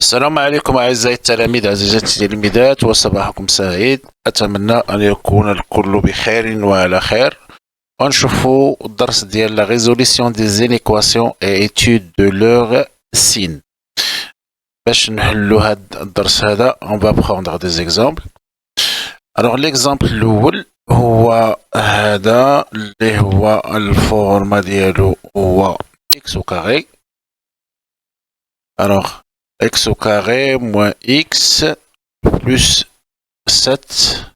السلام عليكم أعزائي التلاميذ عزيزاتي التلميذات وصباحكم سعيد. أتمنى أن يكون الكل بخير وعلى خير. ونشوفوا الدرس ديال la résolution des équations et étude de leur signe. باش نحلو هاد الدرس هذا on va prendre des exemples. Alors l'exemple الأول هو هذا اللي هو الفورمة ديالو هو x au carré. Alors x au carré moins x plus 7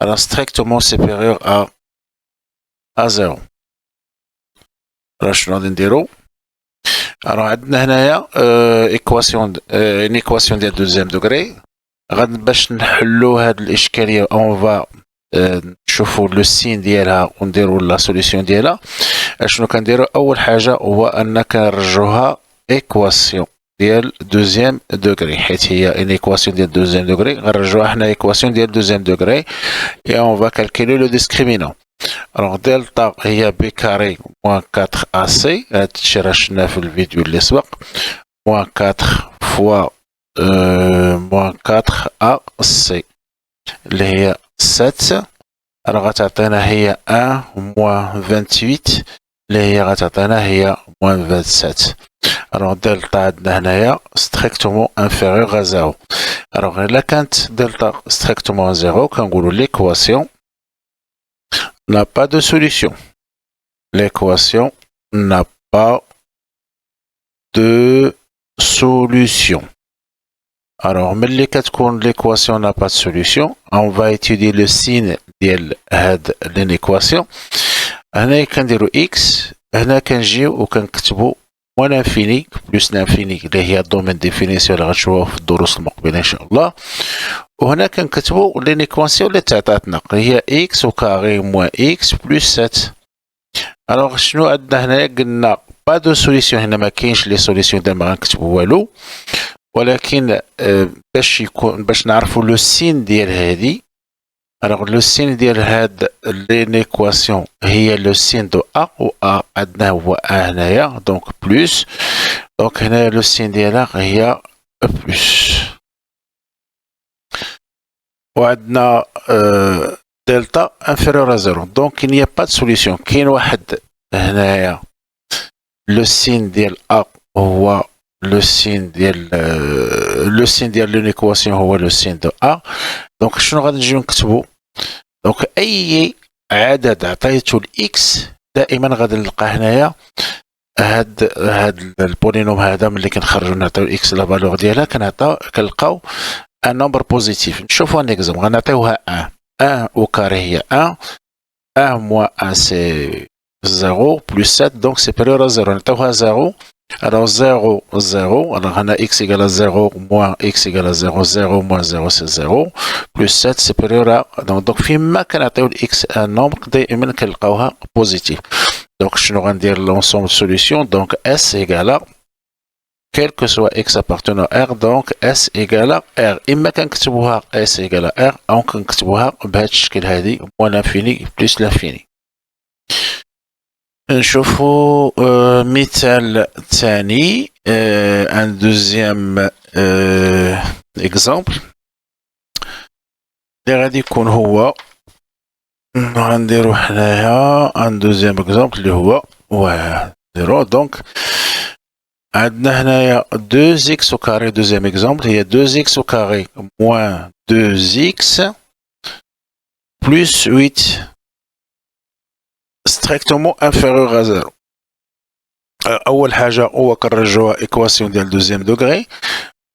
alors strictement supérieur à 0. Alors شنو غادي نديرو؟ alors عندنا هنايا ايكواسيون ان ايكواسيون ديال دوزيام دوغري. غادي باش نحلو هاد الاشكاليه اون فا نشوفو لو سين ديالها ونديرو لا سوليسيون ديالها. شنو كنديرو؟ اول حاجه هو ان كنرجعوها ايكواسيون ديال دوزيام دوغري، حيت هي ان ايكواسيون ديال دوزيام دوغري غنرجعوها حنا ايكواسيون ديال دوزيام دوغري et on va calculer le discriminant. alors delta هي b carré moins 4ac، هادشي راه شفناه في الفيديو اللي سبق، moins 4 fois moins 4ac اللي هي 7 راه غتعطينا هي 1 moins 28 اللي هي غتعطينا هي moins 27. alors delta عندنا هنايا strictement inférieur à 0. alors إلا كانت delta strictement 0 كنقولو l'équation n'a pas de solution. L'équation n'a pas de solution. Alors, ملي كتكون l'équation n'a pas de solution, on va étudier le signe ديال هاد l'équation. هنا كنديرو x، هنا كنجيو وكنكتبو moins l'infini plus l'infini اللي هي الدومين ديفينيسيون اللي غتشوفوها في الدروس المقبله ان شاء الله. وهنا كنكتبو لينيكواسيون اللي تعطاتنا هي x au carré moins x plus 7. الوغ شنو عندنا هنايا؟ قلنا با دو سوليسيون، هنا ما كاينش لي سوليسيون دابا ما غنكتبو والو، ولكن باش نعرفو لو سين ديال هادي. الوغ لو سين ديال هاد لينيكواسيون هي لو سين دو ا، و ا عندنا هو ا هنايا دونك بلوس، دونك هنايا لو سين ديالها هي بلوس. وعندنا دلتا انفيريور ا زيرو، دونك il n'y a pas de solution. كاين واحد هنايا لو سين ديال ا هو لو سين ديال لونيكواسيون هو لو سين دو ا. دونك شنو غادي نجيو نكتبو؟ دونك اي عدد عطيتو الاكس دائما غادي نلقى هنايا هاد البولينوم هذا ملي كنخرجو نعطيو الاكس لا فالور ديالها كنلقاو ان نومبر بوزيتيف. نشوفو ان اكزومبل، غنعطيوها 1 au carré هي 1 moins 1 c'est 0 plus 7 donc supérieur à 0. نعطيوها 0. alors 0 0 alors هنا x égale à 0 moins x égale à 0 0 moins 0 c'est 0 plus 7 supérieur à donc فيما كنعطيو الاكس ان نومبر دائما كنلقاوها بوزيتيف. donc شنو غندير l'ensemble solution donc s égale à quel que soit x appartenant à R, donc S égale à R. إما كنكتبوها S égale à R أو كنكتبوها بهذا الشكل هذه moins l'infini plus l'infini. نشوفو مثال ثاني، un deuxième exemple اللي غادي يكون هو غنديرو حنايا un deuxième exemple اللي هو نديرو دونك عندنا هنايا 2x au carré. deuxième exemple هي 2x au carré moins 2x plus 8 strictement inférieur à 0. أول حاجة هو كنرجعوها إيكواسيون ديال دوزيام دوغري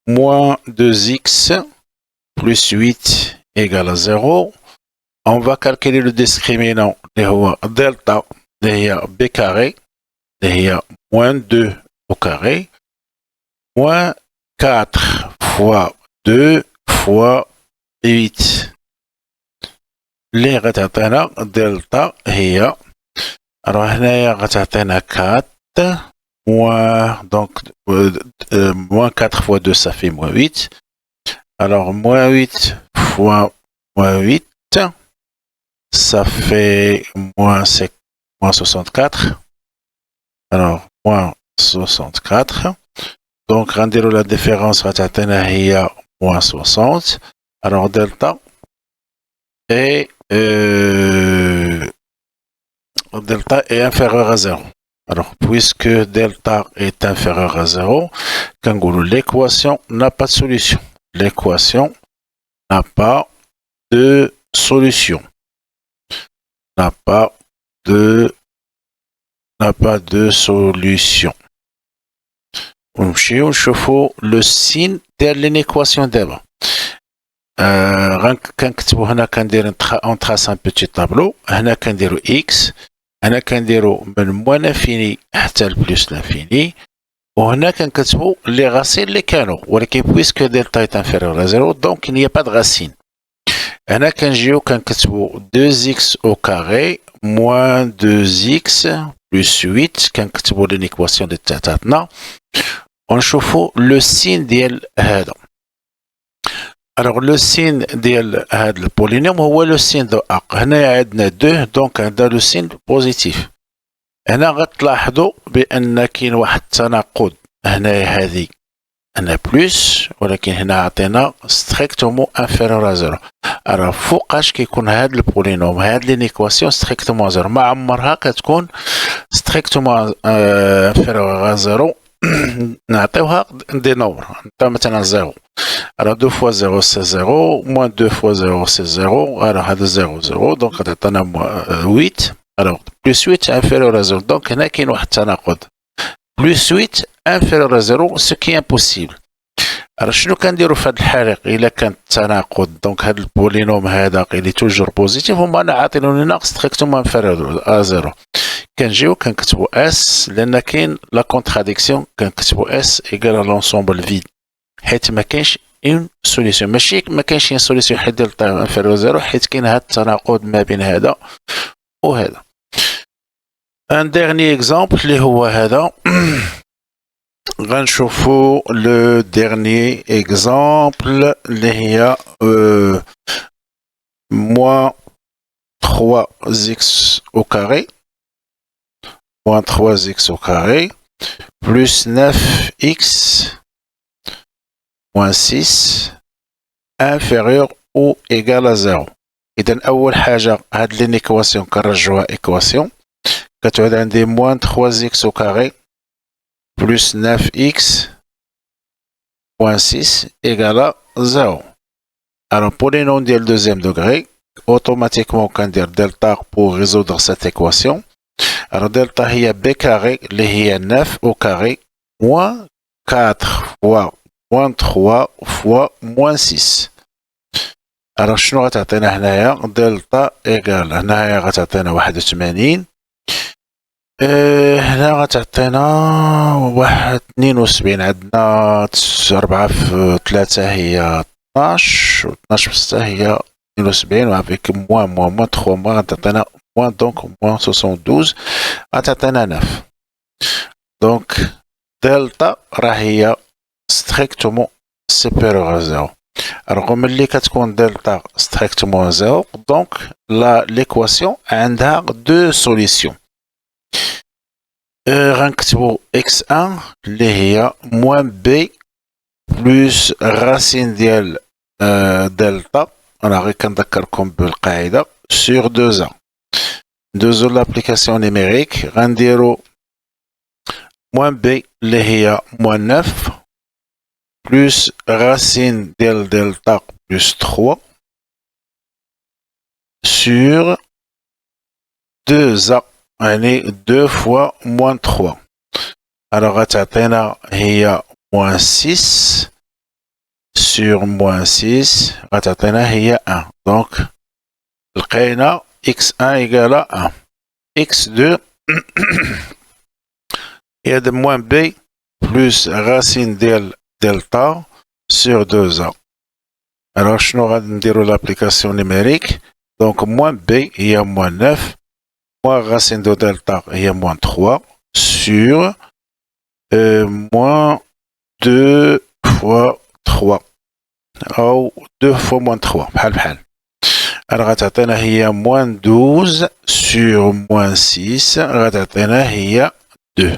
moins 2x plus 8 égale à 0. on va calculer le discriminant اللي هو delta اللي هي b carré اللي هي moins 2 au carré moins 4 fois 2 fois 8 اللي غتعطينا دلتا هي راه هنايا غتعطينا 4 moins donc moins 4 fois 2 ça fait moins 8. alors moins 8 fois moins 8 ça fait moins 64. alors moins 64 Donc, rendez-vous la différence, هي moins 60. Alors, delta est, inférieur à 0. Alors, puisque delta est inférieur à 0, l'équation n'a pas de solution. L'équation n'a pas de solution. N'a pas de solution. ونمشيو نشوفوا le signe ديال l'équation دابا. كنكتبوا هنا كندير on trace un petit tableau. هنا كنديروا x. هنا كنديروا من موان لانفيني حتى لبلوس لانفيني. وهنا كنكتبوا لي غاسين اللي كانوا ولكن بويسكو دلتا est inférieur à 0 donc il n'y a pas de racine. هنا كنجيو كنكتبوا 2x au carré moins 2x plus 8 كنكتبوا l'équation اللي تعطاتنا ونشوفوا le signe ديال هذا. Alors le signe ديال هذا البولينوم هو le signe de A. هنا عندنا 2 دونك عندنا le signe positif. هنا غتلاحظوا بان كاين واحد التناقض هنا هذه هنا بلس ولكن هنا عطينا ستريكتومون انفيرور ا 0. راه فوقاش كيكون هاد البولينوم هاد لينيكواسيون ستريكتومون 0 ما عمرها كتكون ستريكتومون انفيرور ا 0. نعطيوها دي نمبر نعطيو مثلا 0. راه 2 فوا 0 سي 0 موان 2 فوا 0 سي 0. راه هذا 0 0 دونك غتعطينا 8. Alors, plus 8 inférieur à 0. Donc, il y a un tanaqud. Plus 8 inférieur à 0, ce qui est impossible. Alors, شنو كنديروا في هذا الحالة إلا كان التناقض دونك هذا البولينوم هذا اللي توجور بوزيتيف هما أنا عاطينه لنا ستريكتومون انفيريور à 0. كنجيو كنكتبوا S لأن كاين لا كونتراديكسيون كنكتبوا S إيكال لونسومبل فيد حيت ما كاينش اون سوليسيون ماشي ما كاينش اون سوليسيون حيت دلتا انفيريور 0 حيت كاين هذا التناقض ما بين هذا وهذا. Un dernier exemple اللي هو هذا. غنشوفوا le dernier exemple اللي هي moins 3x au carré moins 3x au carré plus 9x moins 6 inférieur ou égal à 0. إذا أول حاجة هاد لينيكواسيون كنرجعوها إكواسيون كتعود عندي moins 3x au carré plus 9x moins 6 égale à 0. Alors pour les nombres de deuxième degré, automatiquement on dire delta pour résoudre cette équation. Alors delta est b carré, est 9 au carré moins 4 fois moins 3 fois moins 6. Alors شنو غتعطينا هنايا دلتا ايكال هنايا غتعطينا 81. هنا غتعطينا 72 عندنا 4 في 3 هي 12 و 12 في 6 هي 72 وافيك موان 3 موان غتعطينا موان دونك موان 72 غتعطينا 9. دونك دلتا راه هي ستريكتومون سوبيريور à 0. رغم اللي كتكون دلتا ستريكتومون 0 دونك ليكواسيون عندها دو سوليسيون. غنكتبو x1 اللي هي موان بي بلوس راسين ديال دلتا. انا غير كنذكركم بالقاعده سور 2a. ندوزو لابليكاسيون نيميريك غنديرو موان بي اللي هي موان 9 plus racine del delta plus 3 sur 2a, يعني 2 fois moins 3. Alors, غتعطينا هي moins 6 sur moins 6 غتعطينا هي 1. Donc, لقينا x1 égale à 1. x2 هي de moins b plus racine del delta sur 2a. Alors, je vais dire l'application numérique. Donc, moins b, il y a moins 9. Moins racine de delta, il y a moins 3. Sur moins 2 fois 3. Ou 2 fois moins 3. Alors, il y a moins 12 sur moins 6. Il y a 2.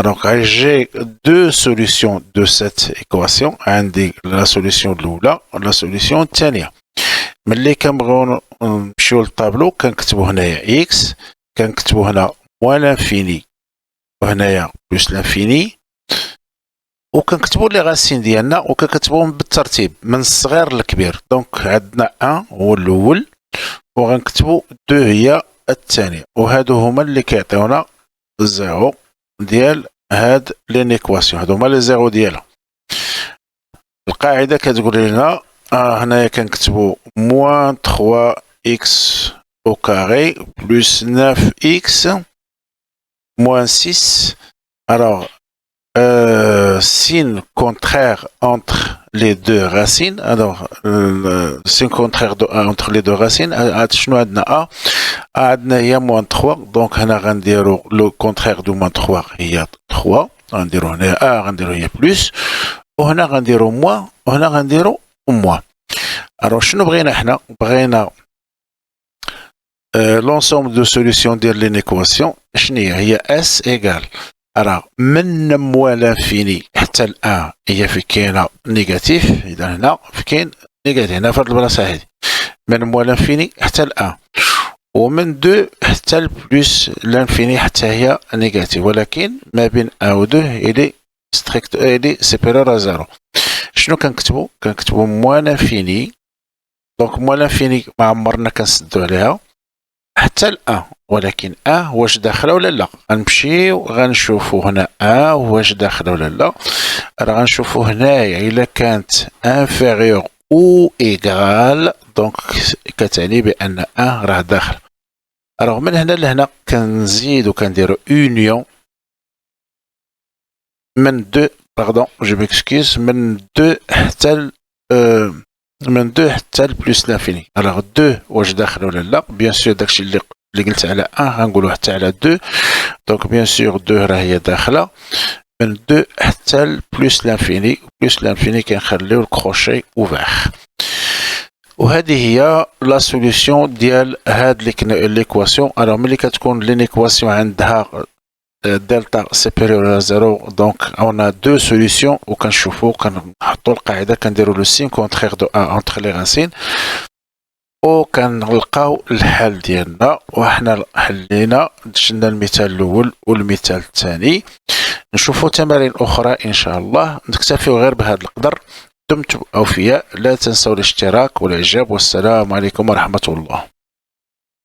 Donc, j'ai deux solutions de cette équation. عندي la solution الأولى la solution الثانية. ملي كنبغيو نمشيو للطابلو كنكتبو هنايا x، كنكتبو هنا موان لانفيني وهنايا بلس لانفيني، وكنكتبو لي غاسين ديالنا وكنكتبوهم بالترتيب من الصغير للكبير. دونك عندنا 1 هو الاول وغنكتبو 2 هي الثانيه، وهادو هما اللي كيعطيونا الزيرو ديال هاد لينيكواسيون، هادو هما لي زيرو ديالها. القاعده كتقول لنا هنايا كنكتبو موان 3 اكس au carré plus 9x moins 6. Alors, signe contraire entre les deux racines. Alors, signe contraire entre les deux racines. شنو عندنا A؟ عندنا هي moins 3. Donc, هنا غنديرو le contraire de moins 3 هي 3. غنديرو هنا A غنديرو هي plus. وهنا غنديرو moins وهنا غنديرو moins. Alors, شنو بغينا حنا؟ بغينا l'ensemble de solutions de l'inéquation هي S égale. Alors, من موان لانفيني حتى ل 1 هي في كاينه نيجاتيف، اذا هنا في كاين نيجاتيف هنا في هاد البلاصه هادي، من موان لانفيني حتى ل 1، ومن 2 حتى ل بلس لانفيني حتى هي نيجاتيف، ولكن ما بين 1 و 2 الي ستريكت الي سيبيرور ا زيرو. شنو كنكتبو؟ كنكتبو موان لانفيني. دونك موان لانفيني ما عمرنا كنسدو عليها حتى ل 1، ولكن واش داخله ولا لا؟ غنمشيو غنشوفو هنا واش داخله ولا لا. راه غنشوفو هنايا الا كانت انفيريور او ايغال دونك كتعني بان راه داخل. راه من هنا لهنا كنزيدو كنديرو اونيون من 2 باردون جو ميكسكيز من 2 حتى من 2 حتى بلس لانفيني. الوغ 2 واش داخل ولا لا؟ بيان سور داكشي اللي قلت على 1 غنقولو حتى على 2. دونك بيان سور 2 راه هي داخله من 2 حتى بلس لانفيني، بلس لانفيني كنخليو الكروشي اوفير. وهذه هي لا سوليسيون ديال هاد ليكواسيون. الوغ ملي كتكون لينيكواسيون عندها دلتا سيبيريور على زيرو دونك اون ا دو سوليسيون، وكنشوفو كنحطو القاعده كنديرو لو سين كونترير دو ا انتر لي راسين وكنلقاو الحل ديالنا. وحنا حلينا شلنا المثال الاول والمثال الثاني. نشوفو تمارين اخرى ان شاء الله. نكتفيو غير بهذا القدر. دمتم اوفياء، لا تنسوا الاشتراك والاعجاب، والسلام عليكم ورحمه الله.